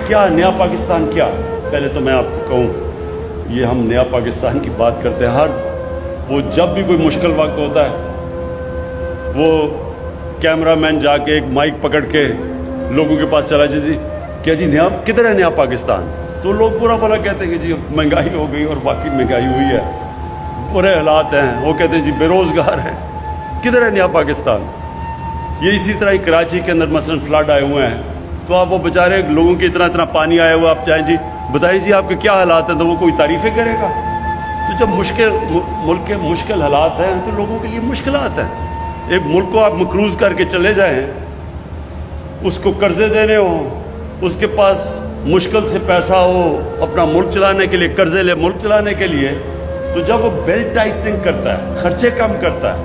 کیا نیا پاکستان کیا؟ پہلے تو میں آپ کو کہوں یہ ہم نیا پاکستان کی بات کرتے ہیں، وہ جب بھی کوئی مشکل وقت ہوتا ہے وہ کیمرہ مین جا کے ایک مائک پکڑ کے لوگوں کے پاس چلا جی کیا جی نیا کدھر ہے نیا پاکستان؟ تو لوگ برا بھلا کہتے ہیں کہ جی مہنگائی ہو گئی، اور باقی مہنگائی ہوئی ہے، برے حالات ہیں، وہ کہتے ہیں جی بے روزگار ہیں، کدھر ہے نیا پاکستان؟ یہ اسی طرح ہی کراچی کے اندر مثلا فلڈ آئے ہوئے ہیں، تو آپ وہ بیچارے لوگوں کی اتنا پانی آیا ہوا، آپ جائیں جی بتائیے جی آپ کے کیا حالات ہیں، تو وہ کوئی تعریفیں کرے گا؟ تو جب ملک کے مشکل حالات ہیں تو لوگوں کے لیے مشکلات ہیں۔ ایک ملک کو آپ مقروض کر کے چلے جائیں، اس کو قرضے دینے ہوں، اس کے پاس مشکل سے پیسہ ہو اپنا ملک چلانے کے لیے، قرضے لے ملک چلانے کے لیے، تو جب وہ بیلٹ ٹائٹنگ کرتا ہے، خرچے کم کرتا ہے،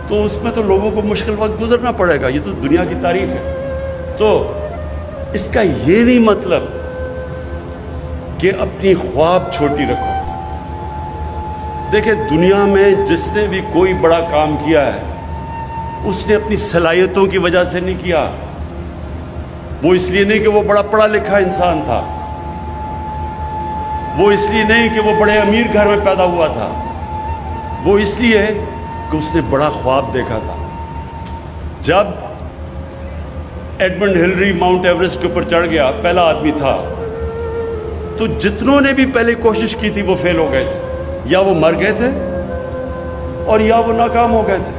تو اس میں تو لوگوں کو مشکل وقت گزرنا پڑے گا۔ یہ تو دنیا کی تاریخ ہے۔ تو اس کا یہ نہیں مطلب کہ اپنی خواب چھوٹی رکھو۔ دیکھیں دنیا میں جس نے بھی کوئی بڑا کام کیا ہے اس نے اپنی صلاحیتوں کی وجہ سے نہیں کیا، وہ اس لیے نہیں کہ وہ بڑا پڑھا لکھا انسان تھا، وہ اس لیے نہیں کہ وہ بڑے امیر گھر میں پیدا ہوا تھا، وہ اس لیے کہ اس نے بڑا خواب دیکھا تھا۔ جب ایڈمنڈ ہلری ماؤنٹ ایوریسٹ کے اوپر چڑھ گیا، پہلا آدمی تھا، تو جتنوں نے بھی پہلے کوشش کی تھی وہ فیل ہو گئے تھے، یا وہ مر گئے تھے اور یا وہ ناکام ہو گئے تھے۔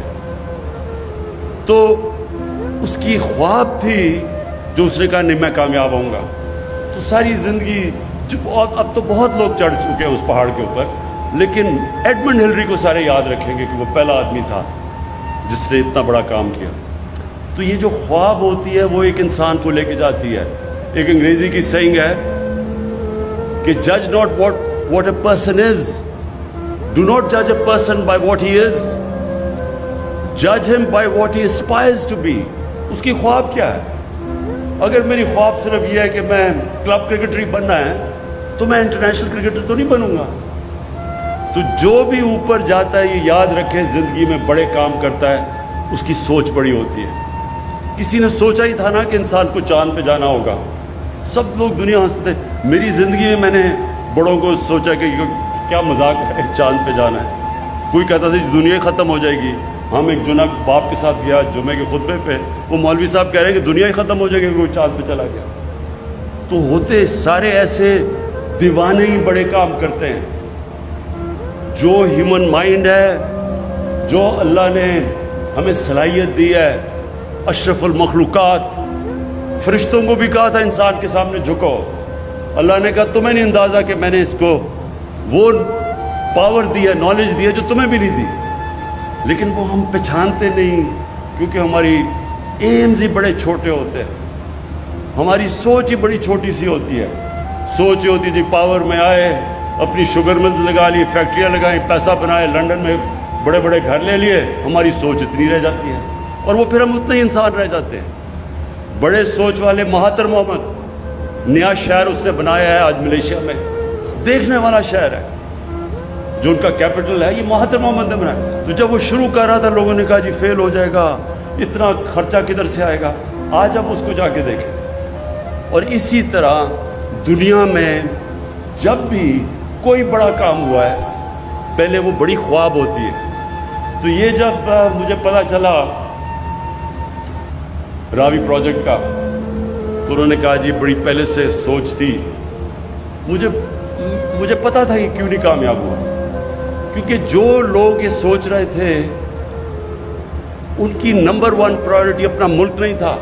تو اس کی خواب تھی جو اس نے کہا نہیں میں کامیاب ہوں گا، تو ساری زندگی اب تو بہت لوگ چڑھ چکے ہیں اس پہاڑ کے اوپر، لیکن ایڈمنڈ ہلری کو سارے یاد رکھیں گے کہ وہ پہلا آدمی تھا جس نے اتنا بڑا کام کیا۔ تو یہ جو خواب ہوتی ہے وہ ایک انسان کو لے کے جاتی ہے۔ ایک انگریزی کی سینگ ہے کہ جج not what a person is, do not جج a person by what he از، جج ہم by what he aspires to be. اس کی خواب کیا ہے؟ اگر میری خواب صرف یہ ہے کہ میں کلب کرکٹر ہی بننا ہے تو میں انٹرنیشنل کرکٹر تو نہیں بنوں گا۔ تو جو بھی اوپر جاتا ہے یہ یاد رکھے زندگی میں بڑے کام کرتا ہے، اس کی سوچ بڑی ہوتی ہے۔ کسی نے سوچا ہی تھا نا کہ انسان کو چاند پہ جانا ہوگا، سب لوگ دنیا ہنستے۔ میری زندگی میں نے بڑوں کو سوچا کہ کیا مذاق ہے چاند پہ جانا ہے۔ کوئی کہتا تھا دنیا ہی ختم ہو جائے گی۔ ہم ایک جناب باپ کے ساتھ گیا جمعے کے خطبے پہ، وہ مولوی صاحب کہہ رہے ہیں کہ دنیا ہی ختم ہو جائے گی، کوئی چاند پہ چلا گیا۔ تو ہوتے سارے ایسے دیوانے ہی بڑے کام کرتے ہیں۔ جو ہیومن مائنڈ ہے، جو اللہ نے ہمیں صلاحیت دی ہے، اشرف المخلوقات، فرشتوں کو بھی کہا تھا انسان کے سامنے جھکو۔ اللہ نے کہا تمہیں نہیں اندازہ کہ میں نے اس کو وہ پاور دی ہے، نالج دی ہے جو تمہیں بھی نہیں دی، لیکن وہ ہم پہچانتے نہیں کیونکہ ہماری ایمز ہی بڑے چھوٹے ہوتے ہیں، ہماری سوچ ہی بڑی چھوٹی سی ہوتی ہے۔ سوچ یہ ہوتی جی پاور میں آئے، اپنی شوگر ملز لگا لی، فیکٹریاں لگائیں، پیسہ بنائے، لنڈن میں بڑے بڑے گھر لے لیے، ہماری سوچ اتنی رہ جاتی ہے، اور وہ پھر ہم اتنے ہی انسان رہ جاتے ہیں۔ بڑے سوچ والے مہاتر محمد، نیا شہر اس نے بنایا ہے آج ملیشیا میں، دیکھنے والا شہر ہے، جو ان کا کیپٹل ہے، یہ مہاتر محمد نے بنایا۔ تو جب وہ شروع کر رہا تھا لوگوں نے کہا جی فیل ہو جائے گا، اتنا خرچہ کدھر سے آئے گا؟ آج آپ اس کو جا کے دیکھیں۔ اور اسی طرح دنیا میں جب بھی کوئی بڑا کام ہوا ہے پہلے وہ بڑی خواب ہوتی ہے۔ تو یہ جب مجھے پتا چلا راوی پروجیکٹ کا، تو انہوں نے کہا جی بڑی پہلے سے سوچ تھی، مجھے پتا تھا کہ کیوں نہیں کامیاب ہوا، کیونکہ جو لوگ یہ سوچ رہے تھے ان کی نمبر 1 پرائیورٹی اپنا ملک نہیں تھا،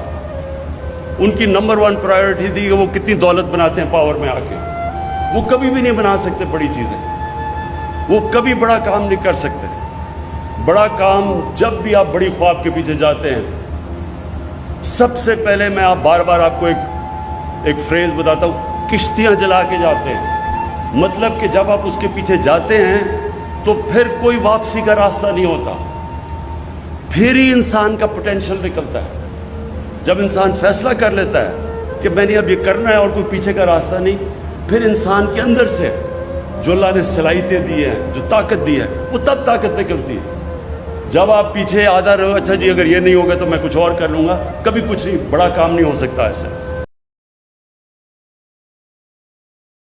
ان کی نمبر 1 پرائیورٹی تھی کہ وہ کتنی دولت بناتے ہیں پاور میں آ کے۔ وہ کبھی بھی نہیں بنا سکتے بڑی چیزیں، وہ کبھی بڑا کام نہیں کر سکتے۔ بڑا کام جب بھی آپ بڑی خواب کے پیچھے جاتے ہیں، سب سے پہلے میں بار بار آپ کو ایک فریز بتاتا ہوں، کشتیاں جلا کے جاتے ہیں۔ مطلب کہ جب آپ اس کے پیچھے جاتے ہیں تو پھر کوئی واپسی کا راستہ نہیں ہوتا، پھر ہی انسان کا پوٹینشیل نکلتا ہے۔ جب انسان فیصلہ کر لیتا ہے کہ میں نے اب یہ کرنا ہے اور کوئی پیچھے کا راستہ نہیں، پھر انسان کے اندر سے جو اللہ نے صلاحیتیں دی ہیں، جو طاقت دی ہے، وہ تب طاقت نکلتی ہے۔ جب آپ پیچھے آدھا رہو، اچھا جی اگر یہ نہیں ہوگا تو میں کچھ اور کر لوں گا، کبھی کچھ نہیں، بڑا کام نہیں ہو سکتا ایسے۔